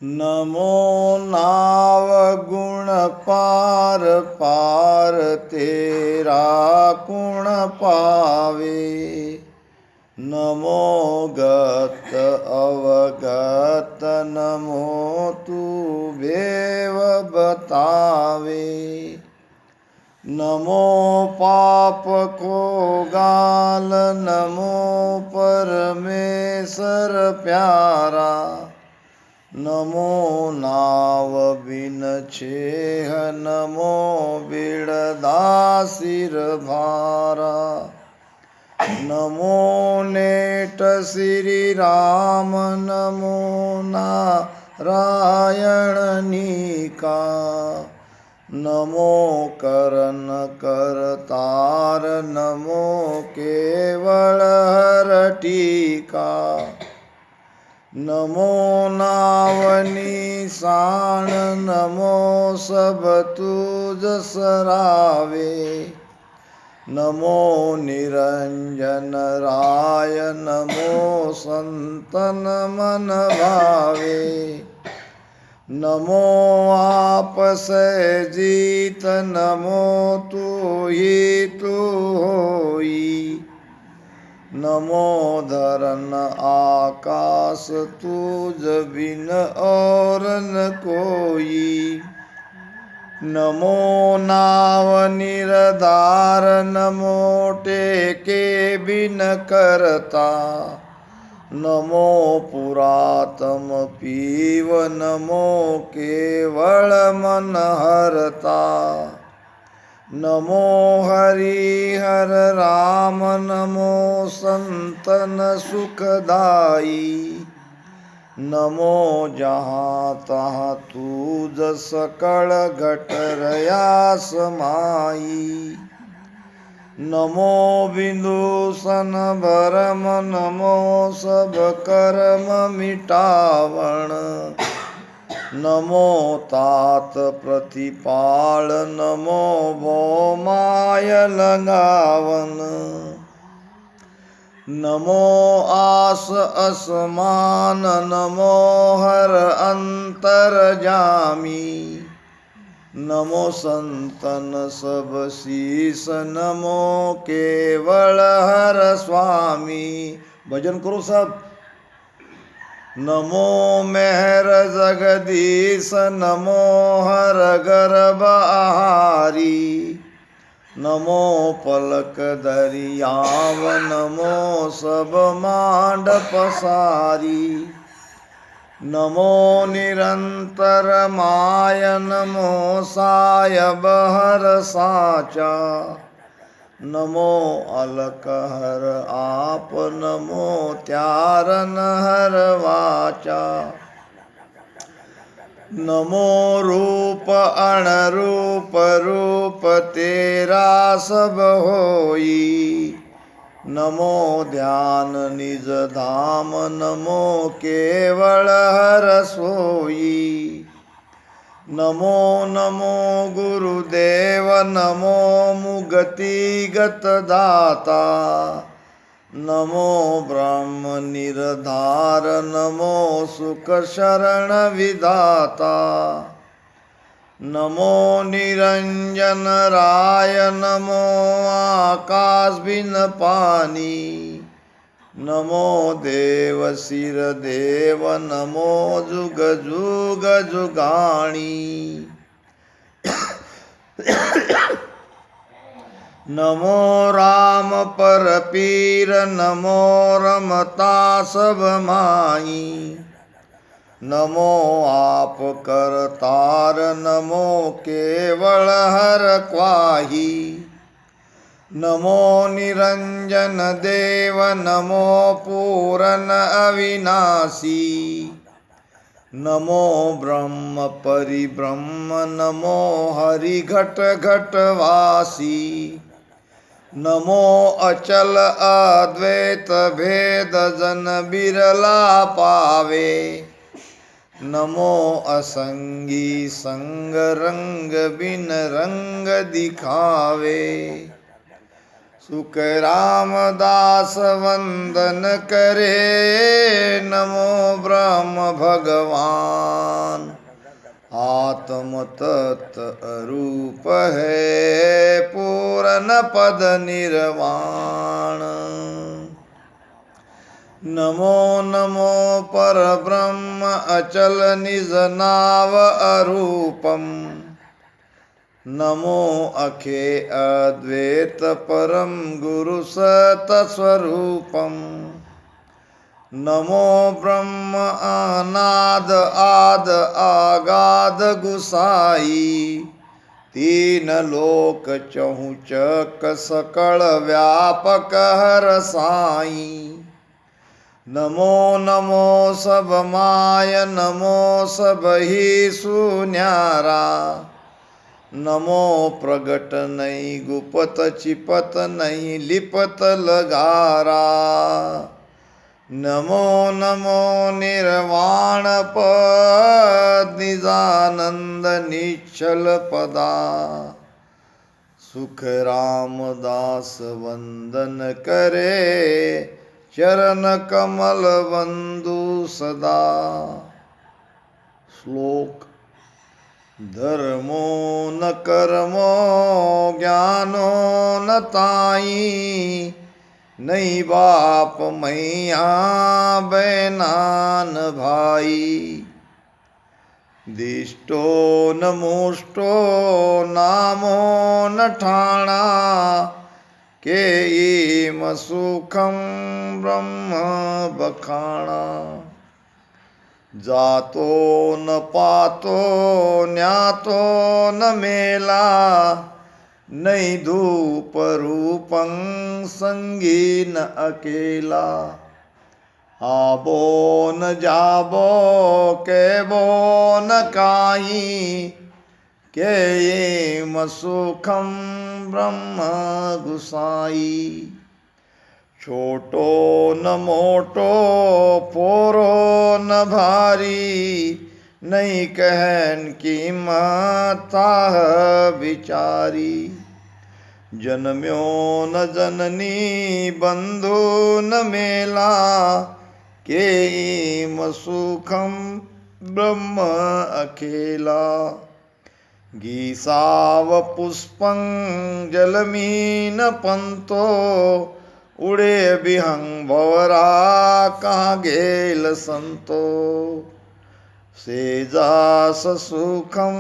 नमो नाव गुण पार पार तेरा गुण पावे। नमो गत अवगत नमो तू भेव बतावे। नमो पाप को गाल नमो परमेश्वर प्यारा। नमो नाव बिन छेह नमो बिड़दा सिर भारा। नमो नेट श्री राम नमो नारायण नीका। नमो करन करतार नमो केवल हर टीका। नमो नावनी शान नमो सब तुझ सरावे। नमो निरंजन राय नमो संतन मन भावे। नमो आपस जीत नमो तू ही तू होई। नमो धरन आकाश तुझ बिन और न कोई। नमो नाव निरधार नमो टेके बिन करता। नमो पुरातम पीव नमो केवल मन हरता। नमो हरि हर राम नमो संतन सुखदाई। नमो जहाँ तहाँ तुझ सकल घट रया समाई। नमो बिंदुसन भरम नमो सब कर्म मिटावण। नमो तात प्रतिपाल नमो भौमाय लगावन। नमो आस असमान नमो हर अंतर जामी। नमो संतन सब शीस नमो केवल हर स्वामी। भजन करो सब। नमो मेहर जगदीश नमो हर गर्भ आहारी। नमो पलक दरियाव नमो सब मांड पसारी। नमो निरंतर माय नमो सायब हर साचा। नमो अलक हर आप नमो त्यारन हर वाचा। नमो रूप अणरूप रूप तेरा सब होई। नमो ध्यान निज धाम नमो केवल हर सोई। नमो नमो गुरुदेव नमो मुगति गत दाता। नमो ब्रह्म निरधार नमो सुख शरण विधाता। नमो निरंजन राय नमो आकाश बिन पानी। नमो देव सिर देव नमो जुग जुग जुगाणी। नमो राम पर पीर नमो रमता सब माई। नमो आप करतार नमो केवल हर क्वाही। नमो निरंजन देव नमो पूरन अविनाशी। नमो ब्रह्म परिब्रह्म नमो हरि घट घट वासी। नमो अचल अद्वैत भेद जन बिरला पावे। नमो असंगी संग रंग बिन रंग दिखावे। सुख रामदास वंदन करे, नमो ब्रह्म भगवान। आत्म तत् अरूप है, पूर्ण पद निर्वाण। नमो नमो पर ब्रह्म अचल निज नाव अरूपम। नमो अखे अद्वैत परम गुरु सत स्वरूपम। नमो ब्रह्म अनाद आद आगाध गुसाई, तीन लोक चहु चक सकल व्यापक हर साई। नमो नमो सब माय, नमो सब ही सुन्यारा। नमो प्रगट नहीं गुपत चिपत नहीं लिपत लगारा। नमो नमो निर्वाण पद निजानंद निश्चल पदा। सुख रामदास वंदन करे, चरण कमल बंधु सदा। श्लोक। धर्मो न कर्मो ज्ञानो न ताई, नहीं बाप मैया बैनान भाई। दिष्टो न मुष्टो नामो न ठाणा, के ईम सुखम ब्रह्म बखाणा। जातो न पातो न्यातो न मेला, नहीं धूप रूपं संगी न अकेला। आबो न जाबो केबो न काई, के येम सुखम ब्रह्म गुसाई। छोटो न मोटो पोरो न भारी, नहीं कहन कीमत ताह विचारी। जन्म्यो न जननी बंधु न मेला, के ईम सुखम ब्रह्म अकेला। गीसाव पुष्पं जलमीन पंतो, उड़े बिहंग भवरा कहाँ गेल संतो। सेजास सुखम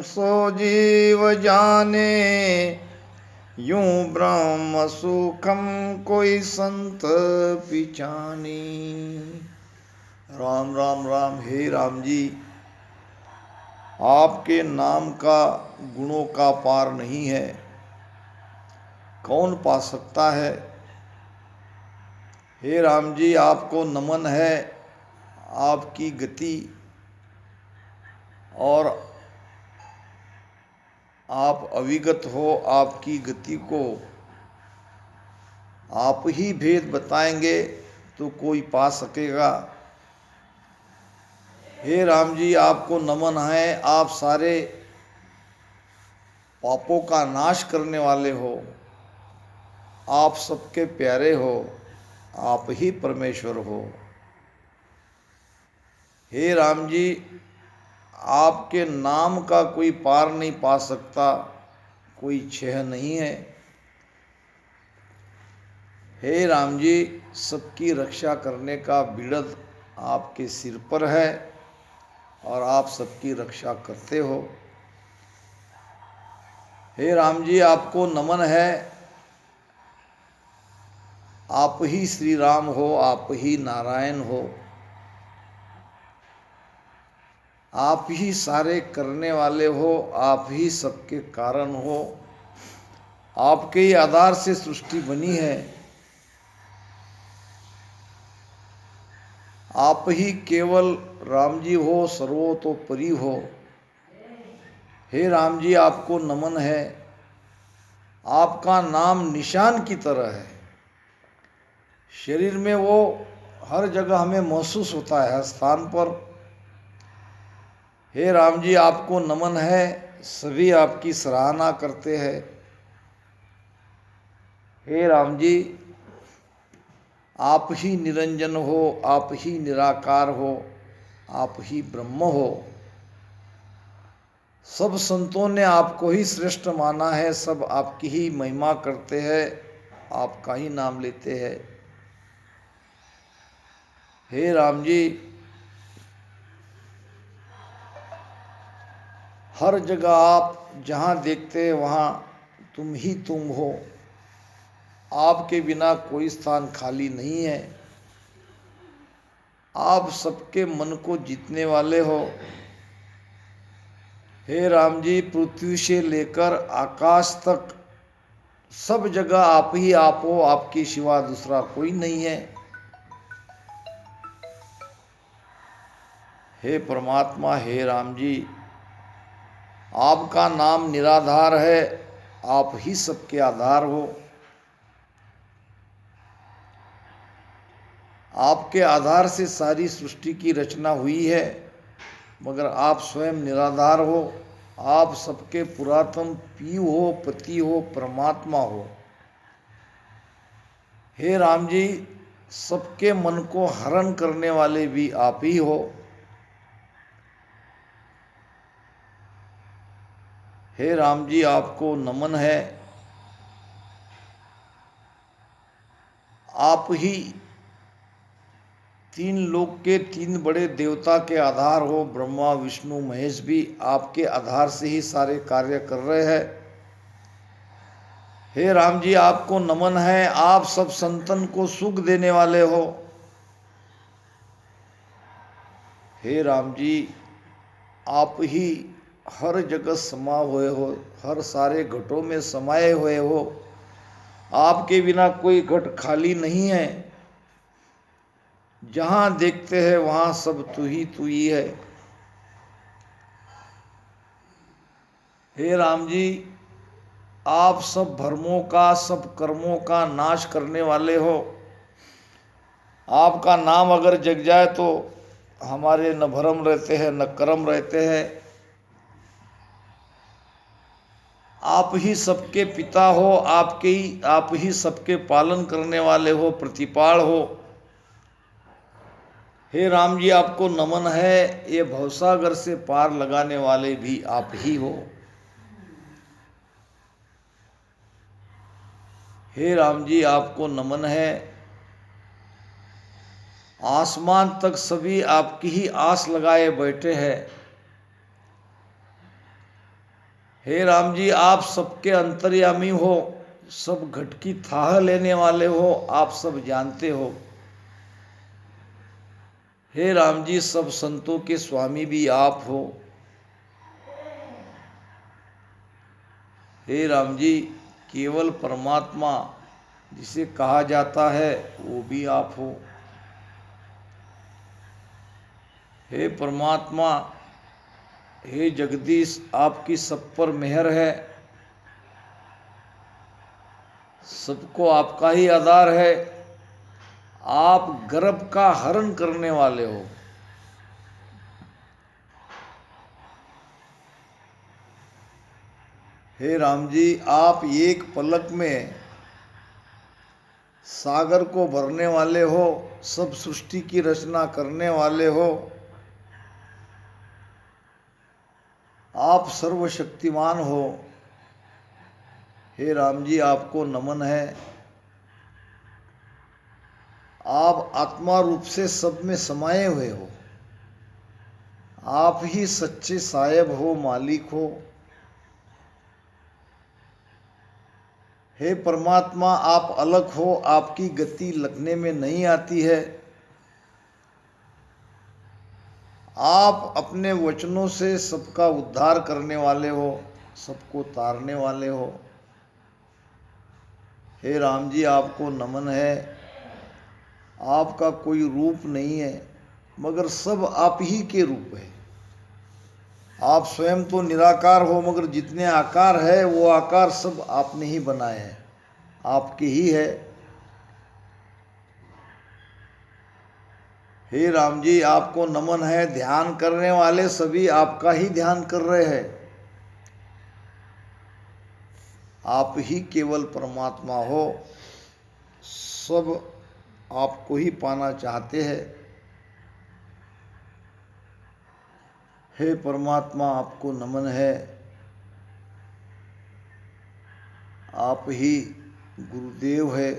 सो जीव जाने, यूं ब्रह्म सुखम कोई संत पिछानी। राम राम राम। हे राम जी, आपके नाम का गुणों का पार नहीं है, कौन पा सकता है। हे राम जी, आपको नमन है। आपकी गति और आप अविगत हो, आपकी गति को आप ही भेद बताएंगे तो कोई पा सकेगा। हे राम जी, आपको नमन है। आप सारे पापों का नाश करने वाले हो, आप सबके प्यारे हो, आप ही परमेश्वर हो। हे राम जी, आपके नाम का कोई पार नहीं पा सकता, कोई छह नहीं है। हे राम जी, सबकी रक्षा करने का बिड़द आपके सिर पर है और आप सबकी रक्षा करते हो। हे राम जी, आपको नमन है। आप ही श्री राम हो, आप ही नारायण हो, आप ही सारे करने वाले हो, आप ही सबके कारण हो। आपके ही आधार से सृष्टि बनी है। आप ही केवल राम जी हो, सर्वतोपरि हो। हे राम जी, आपको नमन है। आपका नाम निशान की तरह है, शरीर में वो हर जगह हमें महसूस होता है, हर स्थान पर। हे राम जी, आपको नमन है। सभी आपकी सराहना करते हैं। हे राम जी, आप ही निरंजन हो, आप ही निराकार हो, आप ही ब्रह्म हो। सब संतों ने आपको ही श्रेष्ठ माना है, सब आपकी ही महिमा करते हैं, आपका ही नाम लेते हैं। हे राम जी, हर जगह आप जहाँ देखते हैं वहाँ तुम ही तुम हो। आपके बिना कोई स्थान खाली नहीं है। आप सबके मन को जीतने वाले हो। हे राम जी, पृथ्वी से लेकर आकाश तक सब जगह आप ही आप हो, आपके सिवा दूसरा कोई नहीं है। हे परमात्मा, हे राम जी, आपका नाम निराधार है, आप ही सबके आधार हो। आपके आधार से सारी सृष्टि की रचना हुई है, मगर आप स्वयं निराधार हो। आप सबके पुरातन पीयू हो, पति हो, परमात्मा हो। हे राम जी, सबके मन को हरण करने वाले भी आप ही हो। हे राम जी, आपको नमन है। आप ही तीन लोक के तीन बड़े देवता के आधार हो। ब्रह्मा, विष्णु, महेश भी आपके आधार से ही सारे कार्य कर रहे हैं। हे राम जी, आपको नमन है। आप सब संतन को सुख देने वाले हो। हे राम जी, आप ही हर जगह समा हुए हो, हर सारे घटों में समाये हुए हो। आपके बिना कोई घट खाली नहीं है। जहाँ देखते हैं वहाँ सब तू ही है। हे राम जी, आप सब भरमों का, सब कर्मों का नाश करने वाले हो। आपका नाम अगर जग जाए तो हमारे न भरम रहते हैं न कर्म रहते हैं। आप ही सबके पिता हो, आप ही सबके पालन करने वाले हो, प्रतिपाल हो। हे राम जी, आपको नमन है। ये भवसागर से पार लगाने वाले भी आप ही हो। हे राम जी, आपको नमन है। आसमान तक सभी आपकी ही आस लगाए बैठे हैं। हे राम जी, आप सबके अंतर्यामी हो, सब घट की थाह लेने वाले हो, आप सब जानते हो। हे राम जी, सब संतों के स्वामी भी आप हो। हे राम जी, केवल परमात्मा जिसे कहा जाता है वो भी आप हो। हे परमात्मा, हे जगदीश, आपकी सब पर मेहर है। सबको आपका ही आधार है। आप गर्भ का हरण करने वाले हो। हे राम जी, आप एक पलक में सागर को भरने वाले हो, सब सृष्टि की रचना करने वाले हो। आप सर्वशक्तिमान हो। हे राम जी, आपको नमन है। आप आत्मा रूप से सब में समाये हुए हो। आप ही सच्चे साहेब हो, मालिक हो। हे परमात्मा, आप अलग हो, आपकी गति लगने में नहीं आती है। आप अपने वचनों से सबका उद्धार करने वाले हो, सबको तारने वाले हो। हे राम जी, आपको नमन है। आपका कोई रूप नहीं है, मगर सब आप ही के रूप है। आप स्वयं तो निराकार हो, मगर जितने आकार है वो आकार सब आपने ही बनाए हैं, आपके ही है। हे राम जी, आपको नमन है। ध्यान करने वाले सभी आपका ही ध्यान कर रहे हैं। आप ही केवल परमात्मा हो। सब आपको ही पाना चाहते हैं। हे परमात्मा, आपको नमन है। आप ही गुरुदेव है,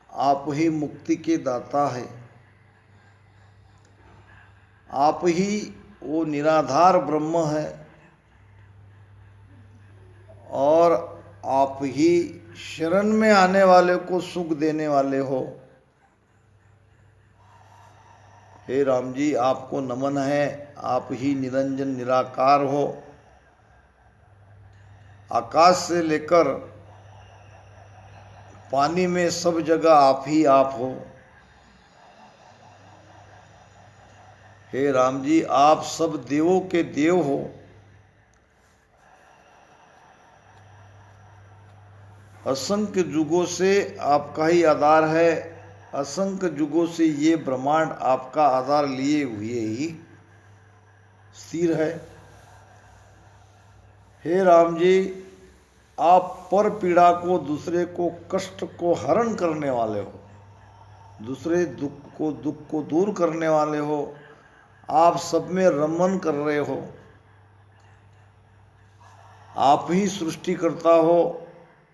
आप ही मुक्ति के दाता है, आप ही वो निराधार ब्रह्म है और आप ही शरण में आने वाले को सुख देने वाले हो। हे राम जी, आपको नमन है। आप ही निरंजन निराकार हो। आकाश से लेकर पानी में सब जगह आप ही आप हो। हे राम जी, आप सब देवों के देव हो। असंख्य युगों से आपका ही आधार है। असंख्य युगों से ये ब्रह्मांड आपका आधार लिए हुए ही स्थिर है। हे राम जी, आप पर पीड़ा को, दूसरे को कष्ट को हरण करने वाले हो, दूसरे दुख को दूर करने वाले हो। आप सब में रमन कर रहे हो। आप ही सृष्टि करता हो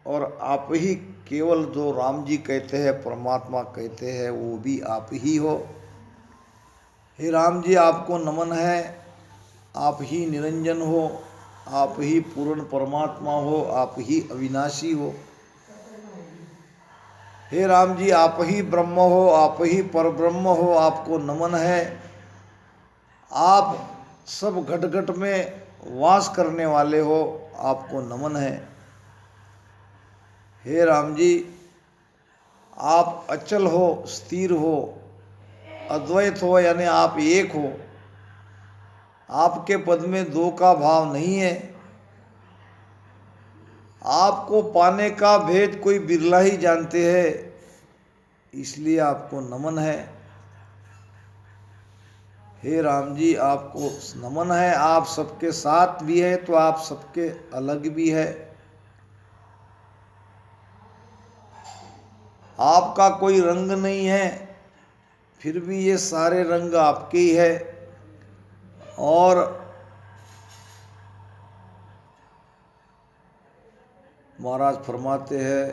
और आप ही केवल जो राम जी कहते हैं, परमात्मा कहते हैं, वो भी आप ही हो। हे राम जी, आपको नमन है। आप ही निरंजन हो, आप ही पूर्ण परमात्मा हो, आप ही अविनाशी हो। हे राम जी, आप ही ब्रह्म हो, आप ही परब्रह्म हो। आपको नमन है। आप सब घट घट में वास करने वाले हो। आपको नमन है। हे राम जी, आप अचल हो, स्थिर हो, अद्वैत हो, यानी आप एक हो। आपके पद में दो का भाव नहीं है। आपको पाने का भेद कोई बिरला ही जानते हैं, इसलिए आपको नमन है। हे राम जी, आपको नमन है। आप सबके साथ भी है तो आप सबके अलग भी है। आपका कोई रंग नहीं है, फिर भी ये सारे रंग आपके ही है। और महाराज फरमाते हैं,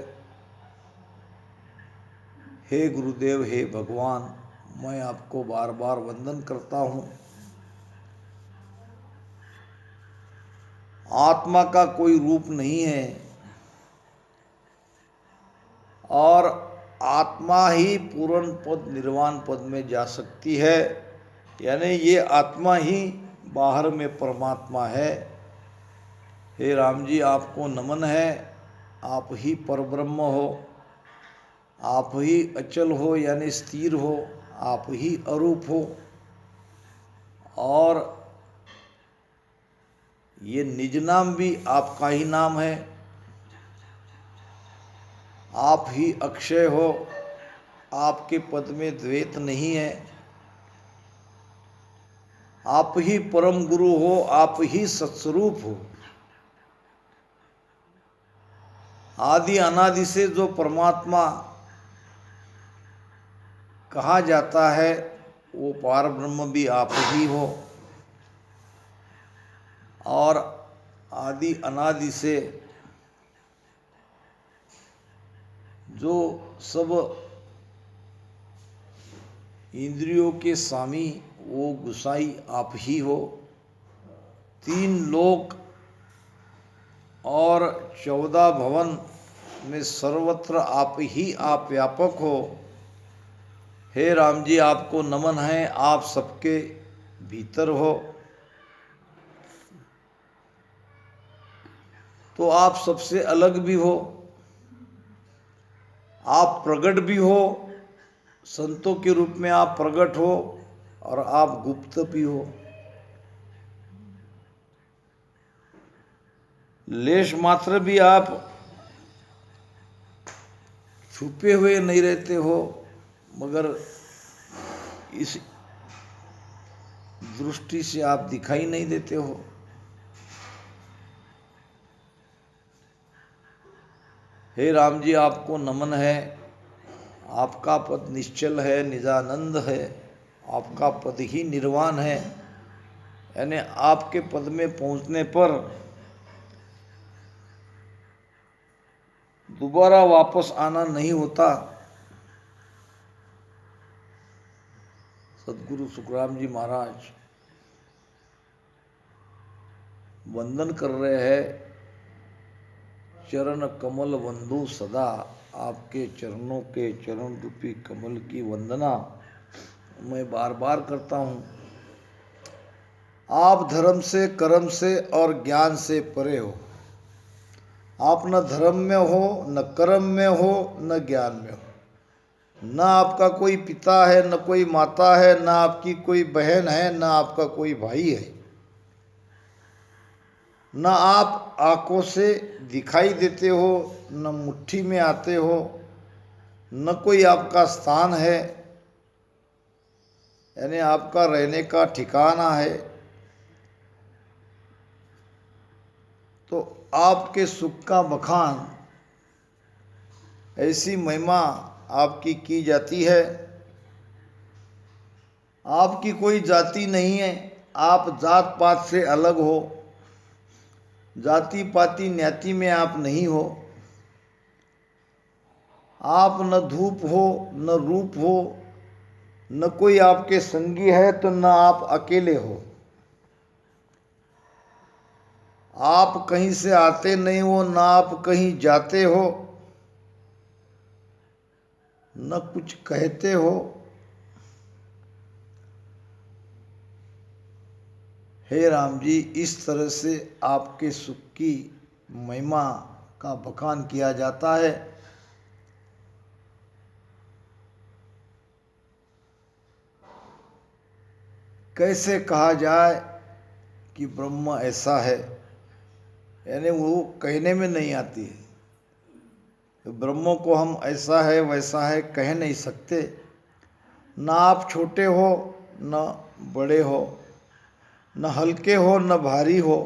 हे गुरुदेव, हे भगवान, मैं आपको बार बार वंदन करता हूँ। आत्मा का कोई रूप नहीं है और आत्मा ही पूर्ण पद, निर्वाण पद में जा सकती है। यानी ये आत्मा ही बाहर में परमात्मा है। हे राम जी, आपको नमन है। आप ही परब्रह्म हो, आप ही अचल हो, यानी स्थिर हो, आप ही अरूप हो। और ये निज नाम भी आपका ही नाम है। आप ही अक्षय हो, आपके पद में द्वैत नहीं है। आप ही परम गुरु हो, आप ही सत्स्वरूप हो। आदि अनादि से जो परमात्मा कहा जाता है, वो पार ब्रह्म भी आप ही हो। और आदि अनादि से जो सब इंद्रियों के स्वामी, वो गुसाई आप ही हो। तीन लोक और 14 भवन में सर्वत्र आप ही आप व्यापक हो। हे राम जी, आपको नमन है। आप सबके भीतर हो तो आप सबसे अलग भी हो। आप प्रगट भी हो, संतों के रूप में आप प्रगट हो, और आप गुप्त भी हो। लेश मात्र भी आप छुपे हुए नहीं रहते हो, मगर इस दृष्टि से आप दिखाई नहीं देते हो। हे राम जी, आपको नमन है। आपका पद निश्चल है, निजानंद है, आपका पद ही निर्वाण है। यानी आपके पद में पहुंचने पर दोबारा वापस आना नहीं होता। सदगुरु सुखराम जी महाराज वंदन कर रहे हैं, चरण कमल वंदो सदा, आपके चरणों के चरण रूपी कमल की वंदना मैं बार बार करता हूँ। आप धर्म से, कर्म से और ज्ञान से परे हो। आप न धर्म में हो, न कर्म में हो, न ज्ञान में हो। न आपका कोई पिता है, न कोई माता है, न आपकी कोई बहन है, न आपका कोई भाई है। न आप आंखों से दिखाई देते हो, न मुट्ठी में आते हो, न कोई आपका स्थान है, यानी आपका रहने का ठिकाना है। तो आपके सुख का बखान, ऐसी महिमा आपकी की जाती है। आपकी कोई जाति नहीं है, आप जात पात से अलग हो, जाति पाति न्याति में आप नहीं हो। आप न धूप हो, न रूप हो, न कोई आपके संगी है, तो न आप अकेले हो। आप कहीं से आते नहीं हो, न आप कहीं जाते हो, न कुछ कहते हो। हे राम जी, इस तरह से आपके सुख की महिमा का बखान किया जाता है। कैसे कहा जाए कि ब्रह्म ऐसा है, यानी वो कहने में नहीं आती है। ब्रह्म को हम ऐसा है वैसा है कह नहीं सकते। ना आप छोटे हो, न बड़े हो, न हल्के हो, न भारी हो।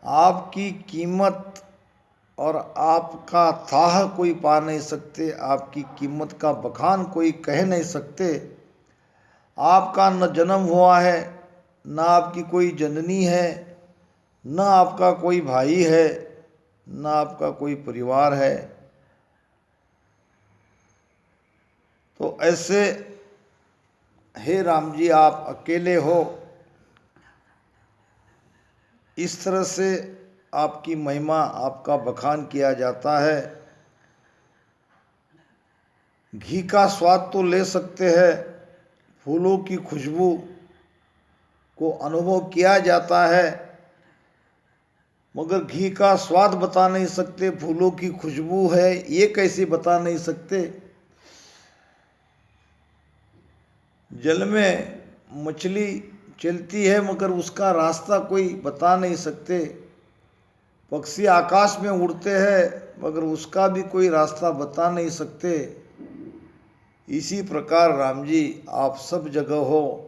आपकी कीमत और आपका थाह कोई पा नहीं सकते, आपकी कीमत का बखान कोई कह नहीं सकते। आपका न जन्म हुआ है, न आपकी कोई जननी है, न आपका कोई भाई है, न आपका कोई परिवार है। तो ऐसे हे राम जी, आप अकेले हो। इस तरह से आपकी महिमा, आपका बखान किया जाता है। घी का स्वाद तो ले सकते हैं, फूलों की खुशबू को अनुभव किया जाता है, मगर घी का स्वाद बता नहीं सकते, फूलों की खुशबू है ये कैसे बता नहीं सकते। जल में मछली चलती है मगर उसका रास्ता कोई बता नहीं सकते। पक्षी आकाश में उड़ते हैं मगर उसका भी कोई रास्ता बता नहीं सकते। इसी प्रकार राम जी, आप सब जगह हो।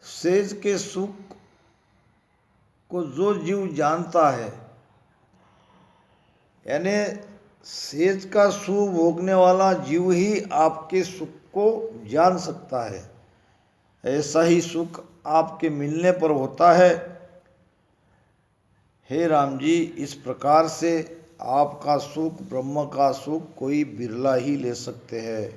सेज के सुख को जो जीव जानता है, यानी सेज का सुख भोगने वाला जीव ही आपके सुख को जान सकता है। ऐसा ही सुख आपके मिलने पर होता है। हे राम जी, इस प्रकार से आपका सुख, ब्रह्म का सुख कोई बिरला ही ले सकते हैं।